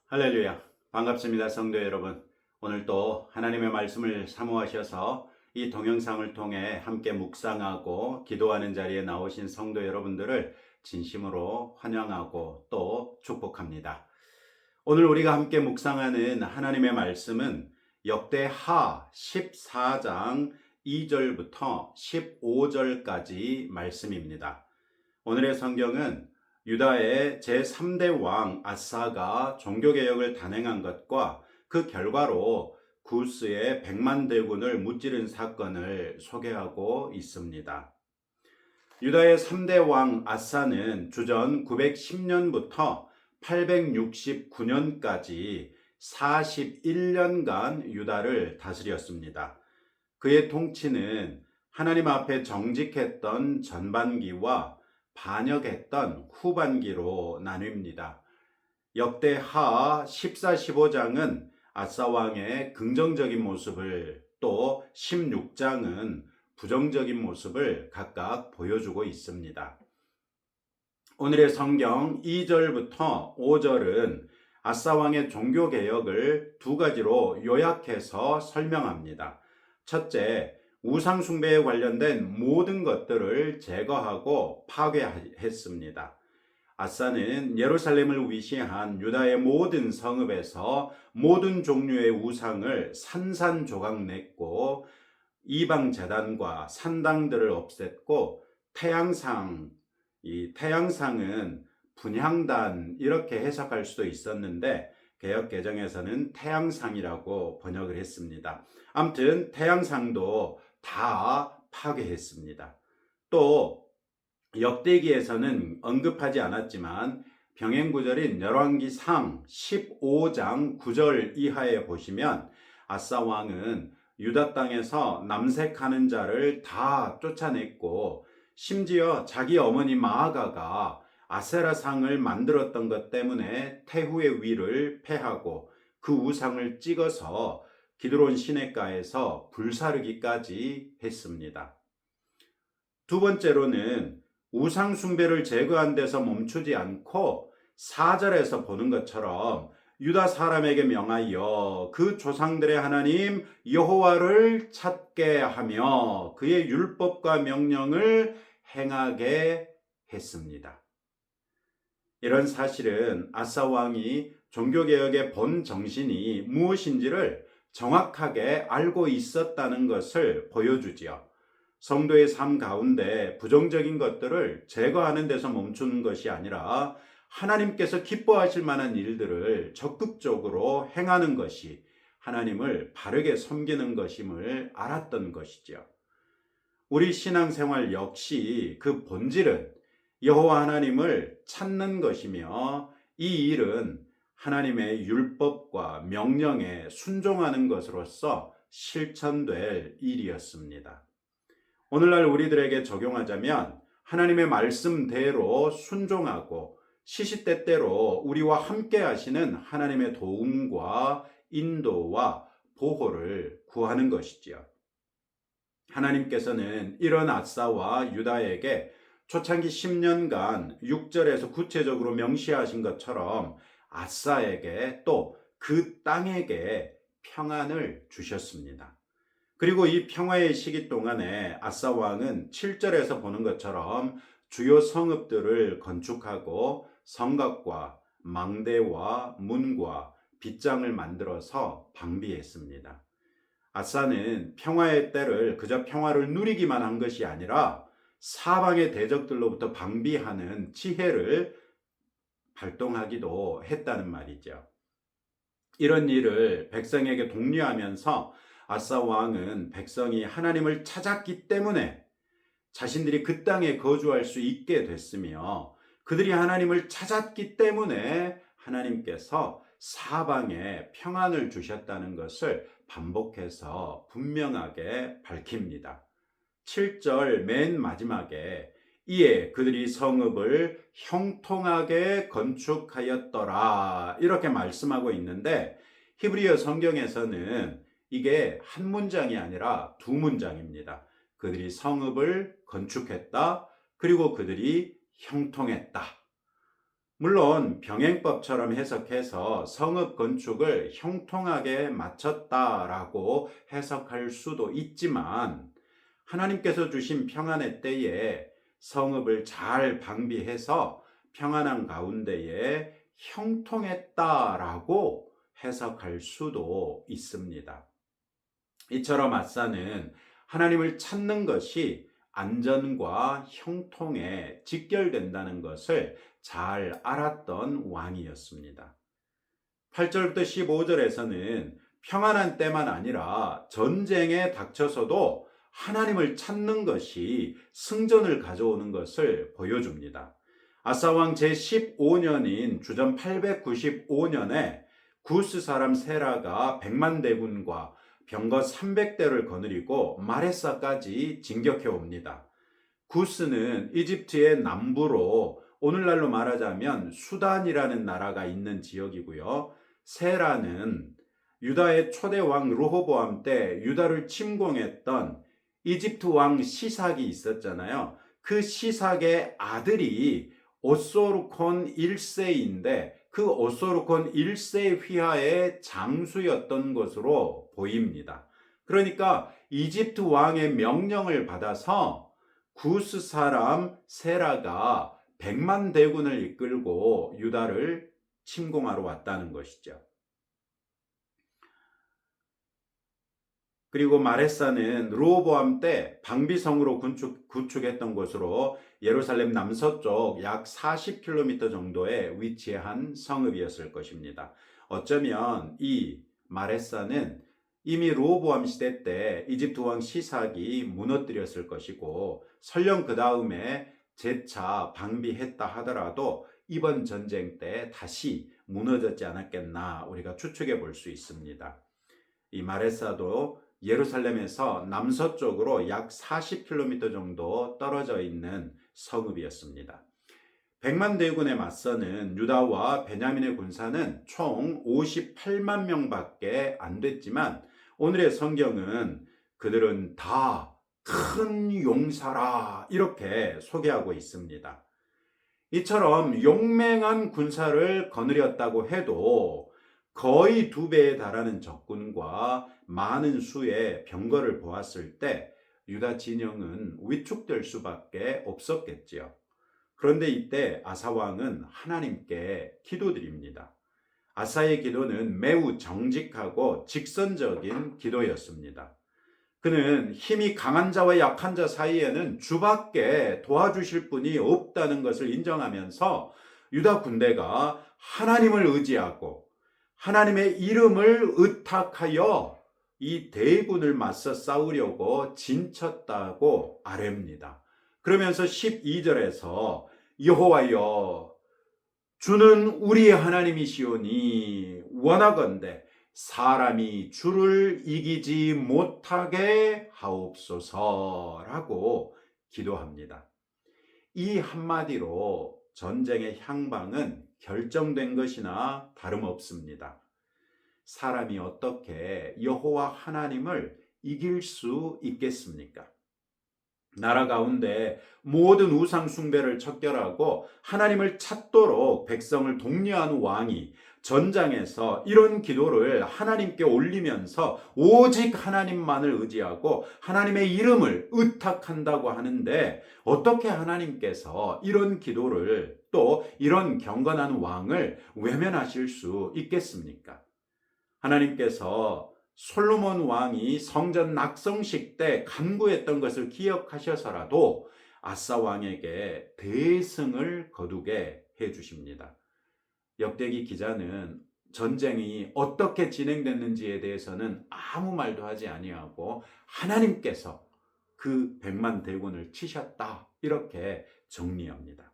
할렐루야. 반갑습니다, 성도 여러분. 오늘 또 하나님의 말씀을 사모하셔서 이 동영상을 통해 함께 묵상하고 기도하는 자리에 나오신 성도 여러분들을 진심으로 환영하고 또 축복합니다. 오늘 우리가 함께 묵상하는 하나님의 말씀은 역대하 14장 2절부터 15절까지 말씀입니다. 오늘의 성경은 유다의 제3대 왕 아사가 종교개혁을 단행한 것과 그 결과로 구스의 100만 대군을 무찌른 사건을 소개하고 있습니다. 유다의 3대 왕 아사는 주전 910년부터 869년까지 41년간 유다를 다스렸습니다. 그의 통치는 하나님 앞에 정직했던 전반기와 반역했던 후반기로 나뉩니다. 역대하 14, 15장은 아사 왕의 긍정적인 모습을, 또 16장은 부정적인 모습을 각각 보여주고 있습니다. 오늘의 성경 2절부터 5절은 아사 왕의 종교개혁을 두 가지로 요약해서 설명합니다. 첫째, 우상 숭배에 관련된 모든 것들을 제거하고 파괴했습니다. 아사는 예루살렘을 위시한 유다의 모든 성읍에서 모든 종류의 우상을 산산조각 냈고 이방 제단과 산당들을 없앴고 이 태양상은 분향단 이렇게 해석할 수도 있었는데 개역 개정에서는 태양상이라고 번역을 했습니다. 아무튼 태양상도 다 파괴했습니다. 또 역대기에서는 언급하지 않았지만 병행구절인 열왕기상 15장 9절 이하에 보시면 아사 왕은 유다 땅에서 남색하는 자를 다 쫓아냈고 심지어 자기 어머니 마아가가 아세라상을 만들었던 것 때문에 태후의 위를 폐하고 그 우상을 찍어서 기드론 시내가에서 불사르기까지 했습니다. 두 번째로는 우상 숭배를 제거한 데서 멈추지 않고 4절에서 보는 것처럼 유다 사람에게 명하여 그 조상들의 하나님 여호와를 찾게 하며 그의 율법과 명령을 행하게 했습니다. 이런 사실은 아사 왕이 종교개혁의 본 정신이 무엇인지를 정확하게 알고 있었다는 것을 보여주지요. 성도의 삶 가운데 부정적인 것들을 제거하는 데서 멈추는 것이 아니라 하나님께서 기뻐하실 만한 일들을 적극적으로 행하는 것이 하나님을 바르게 섬기는 것임을 알았던 것이죠. 우리 신앙생활 역시 그 본질은 여호와 하나님을 찾는 것이며 이 일은 하나님의 율법과 명령에 순종하는 것으로서 실천될 일이었습니다. 오늘날 우리들에게 적용하자면 하나님의 말씀대로 순종하고 시시때때로 우리와 함께 하시는 하나님의 도움과 인도와 보호를 구하는 것이지요. 하나님께서는 이런 아사와 유다에게 초창기 10년간 6절에서 구체적으로 명시하신 것처럼 아사에게 또 그 땅에게 평안을 주셨습니다. 그리고 이 평화의 시기 동안에 아사 왕은 7절에서 보는 것처럼 주요 성읍들을 건축하고 성곽과 망대와 문과 빗장을 만들어서 방비했습니다. 아사는 평화의 때를 그저 평화를 누리기만 한 것이 아니라 사방의 대적들로부터 방비하는 지혜를 발동하기도 했다는 말이죠. 이런 일을 백성에게 독려하면서 아사 왕은 백성이 하나님을 찾았기 때문에 자신들이 그 땅에 거주할 수 있게 됐으며 그들이 하나님을 찾았기 때문에 하나님께서 사방에 평안을 주셨다는 것을 반복해서 분명하게 밝힙니다. 7절 맨 마지막에 이에 그들이 성읍을 형통하게 건축하였더라 이렇게 말씀하고 있는데 히브리어 성경에서는 이게 한 문장이 아니라 두 문장입니다. 그들이 성읍을 건축했다. 그리고 그들이 형통했다. 물론 병행법처럼 해석해서 성읍 건축을 형통하게 마쳤다라고 해석할 수도 있지만 하나님께서 주신 평안의 때에 성읍을 잘 방비해서 평안한 가운데에 형통했다라고 해석할 수도 있습니다. 이처럼 아사는 하나님을 찾는 것이 안전과 형통에 직결된다는 것을 잘 알았던 왕이었습니다. 8절부터 15절에서는 평안한 때만 아니라 전쟁에 닥쳐서도 하나님을 찾는 것이 승전을 가져오는 것을 보여줍니다. 아사왕 제15년인 주전 895년에 구스 사람 세라가 100만 대군과 병거 300대를 거느리고 마레사까지 진격해 옵니다. 구스는 이집트의 남부로 오늘날로 말하자면 수단이라는 나라가 있는 지역이고요. 세라는 유다의 초대 왕 르호보암 때 유다를 침공했던 이집트 왕 시삭이 있었잖아요. 그 시삭의 아들이 오소르콘 1세인데 그 오소르콘 1세 휘하의 장수였던 것으로 보입니다. 그러니까 이집트 왕의 명령을 받아서 구스 사람 세라가 100만 대군을 이끌고 유다를 침공하러 왔다는 것이죠. 그리고 마레사는 르호보암 때 방비성으로 구축했던 곳으로 예루살렘 남서쪽 약 40km 정도에 위치한 성읍이었을 것입니다. 어쩌면 이 마레사는 이미 르호보암 시대 때 이집트 왕 시삭이 무너뜨렸을 것이고 설령 그 다음에 재차 방비했다 하더라도 이번 전쟁 때 다시 무너졌지 않았겠나 우리가 추측해 볼 수 있습니다. 이 마레사도 예루살렘에서 남서쪽으로 약 40km 정도 떨어져 있는 성읍이었습니다. 100만 대군에 맞서는 유다와 베냐민의 군사는 총 58만 명밖에 안 됐지만 오늘의 성경은 그들은 다 큰 용사라 이렇게 소개하고 있습니다. 이처럼 용맹한 군사를 거느렸다고 해도 거의 2배에 달하는 적군과 많은 수의 병거를 보았을 때 유다 진영은 위축될 수밖에 없었겠지요. 그런데 이때 아사 왕은 하나님께 기도드립니다. 아사의 기도는 매우 정직하고 직선적인 기도였습니다. 그는 힘이 강한 자와 약한 자 사이에는 주밖에 도와주실 분이 없다는 것을 인정하면서 유다 군대가 하나님을 의지하고 하나님의 이름을 의탁하여 이 대군을 맞서 싸우려고 진쳤다고 아뢰입니다. 그러면서 12절에서 여호와여 주는 우리의 하나님이시오니 원하건대 사람이 주를 이기지 못하게 하옵소서라고 기도합니다. 이 한마디로 전쟁의 향방은 결정된 것이나 다름없습니다. 사람이 어떻게 여호와 하나님을 이길 수 있겠습니까? 나라 가운데 모든 우상 숭배를 척결하고 하나님을 찾도록 백성을 독려하는 왕이 전장에서 이런 기도를 하나님께 올리면서 오직 하나님만을 의지하고 하나님의 이름을 의탁한다고 하는데 어떻게 하나님께서 이런 기도를 또 이런 경건한 왕을 외면하실 수 있겠습니까? 하나님께서 솔로몬 왕이 성전 낙성식 때 간구했던 것을 기억하셔서라도 아사 왕에게 대승을 거두게 해 주십니다. 역대기 기자는 전쟁이 어떻게 진행됐는지에 대해서는 아무 말도 하지 아니하고 하나님께서 그 100만 대군을 치셨다 이렇게 정리합니다.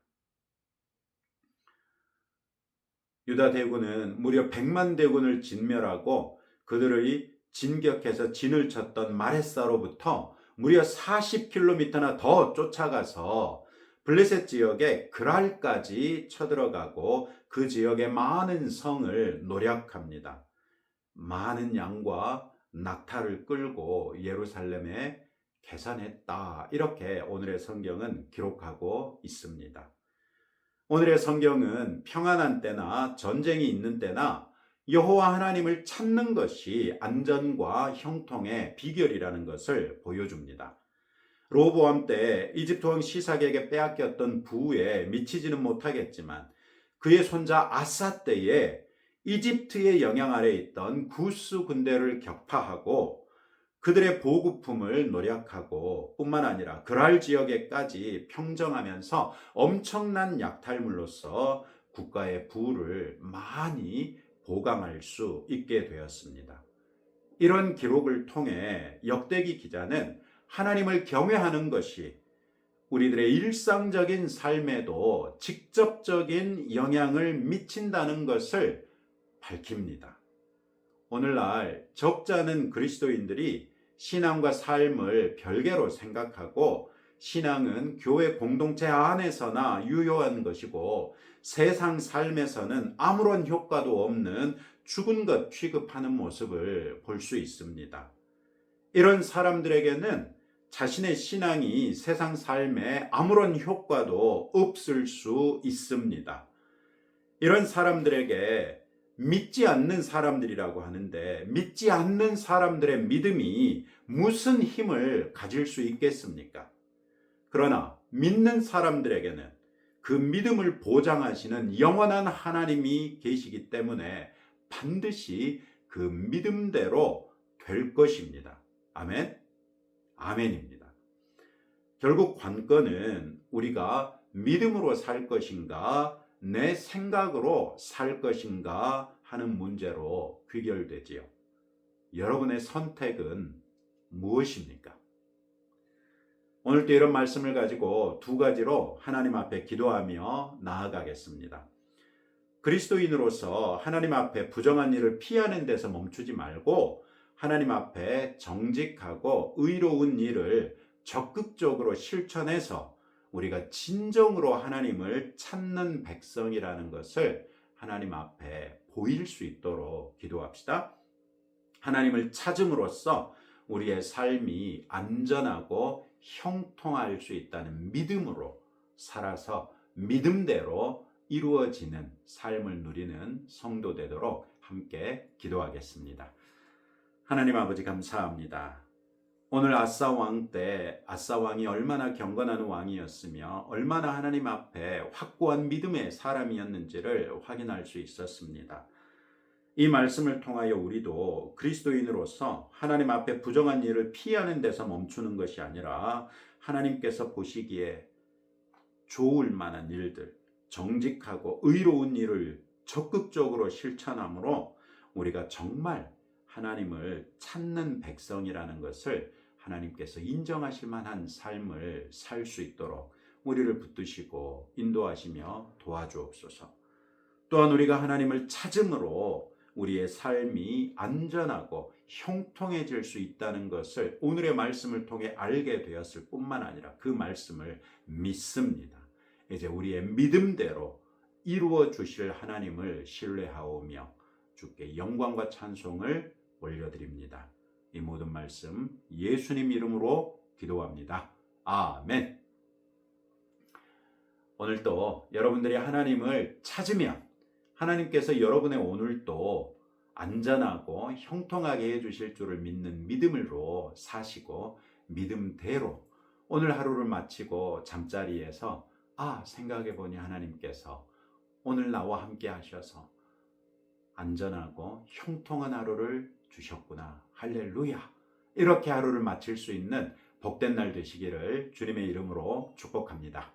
유다 대군은 무려 100만 대군을 진멸하고 그들의 진격해서 진을 쳤던 마레사로부터 무려 40km나 더 쫓아가서 블레셋 지역의 그랄까지 쳐들어가고 그 지역의 많은 성을 노략합니다. 많은 양과 낙타를 끌고 예루살렘에 계산했다. 이렇게 오늘의 성경은 기록하고 있습니다. 오늘의 성경은 평안한 때나 전쟁이 있는 때나 여호와 하나님을 찾는 것이 안전과 형통의 비결이라는 것을 보여줍니다. 로보암 때 이집트 왕 시삭에게 빼앗겼던 부에 미치지는 못하겠지만 그의 손자 아사 때에 이집트의 영향 아래 있던 구스 군대를 격파하고 그들의 보급품을 노력하고 뿐만 아니라 그랄 지역에까지 평정하면서 엄청난 약탈물로서 국가의 부를 많이 보강할 수 있게 되었습니다. 이런 기록을 통해 역대기 기자는 하나님을 경외하는 것이 우리들의 일상적인 삶에도 직접적인 영향을 미친다는 것을 밝힙니다. 오늘날 적잖은 그리스도인들이 신앙과 삶을 별개로 생각하고 신앙은 교회 공동체 안에서나 유효한 것이고 세상 삶에서는 아무런 효과도 없는 죽은 것 취급하는 모습을 볼 수 있습니다. 이런 사람들에게는 자신의 신앙이 세상 삶에 아무런 효과도 없을 수 있습니다. 이런 사람들에게 믿지 않는 사람들이라고 하는데 믿지 않는 사람들의 믿음이 무슨 힘을 가질 수 있겠습니까? 그러나 믿는 사람들에게는 그 믿음을 보장하시는 영원한 하나님이 계시기 때문에 반드시 그 믿음대로 될 것입니다. 아멘? 아멘입니다. 결국 관건은 우리가 믿음으로 살 것인가 내 생각으로 살 것인가 하는 문제로 귀결되지요. 여러분의 선택은 무엇입니까? 오늘도 이런 말씀을 가지고 두 가지로 하나님 앞에 기도하며 나아가겠습니다. 그리스도인으로서 하나님 앞에 부정한 일을 피하는 데서 멈추지 말고 하나님 앞에 정직하고 의로운 일을 적극적으로 실천해서 우리가 진정으로 하나님을 찾는 백성이라는 것을 하나님 앞에 보일 수 있도록 기도합시다. 하나님을 찾음으로써 우리의 삶이 안전하고 형통할 수 있다는 믿음으로 살아서 믿음대로 이루어지는 삶을 누리는 성도 되도록 함께 기도하겠습니다. 하나님 아버지 감사합니다. 오늘 아사 왕 때 아사 왕이 얼마나 경건한 왕이었으며 얼마나 하나님 앞에 확고한 믿음의 사람이었는지를 확인할 수 있었습니다. 이 말씀을 통하여 우리도 그리스도인으로서 하나님 앞에 부정한 일을 피하는 데서 멈추는 것이 아니라 하나님께서 보시기에 좋을 만한 일들, 정직하고 의로운 일을 적극적으로 실천함으로 우리가 정말 하나님을 찾는 백성이라는 것을 하나님께서 인정하실 만한 삶을 살 수 있도록 우리를 붙드시고 인도하시며 도와주옵소서. 또한 우리가 하나님을 찾음으로 우리의 삶이 안전하고 형통해질 수 있다는 것을 오늘의 말씀을 통해 알게 되었을 뿐만 아니라 그 말씀을 믿습니다. 이제 우리의 믿음대로 이루어 주실 하나님을 신뢰하오며 주께 영광과 찬송을 올려드립니다. 이 모든 말씀 예수님 이름으로 기도합니다. 아멘. 오늘도 여러분들이 하나님을 찾으면 하나님께서 여러분의 오늘도 안전하고 형통하게 해주실 줄을 믿는 믿음으로 사시고 믿음대로 오늘 하루를 마치고 잠자리에서 생각해보니 하나님께서 오늘 나와 함께 하셔서 안전하고 형통한 하루를 주셨구나. 할렐루야. 이렇게 하루를 마칠 수 있는 복된 날 되시기를 주님의 이름으로 축복합니다.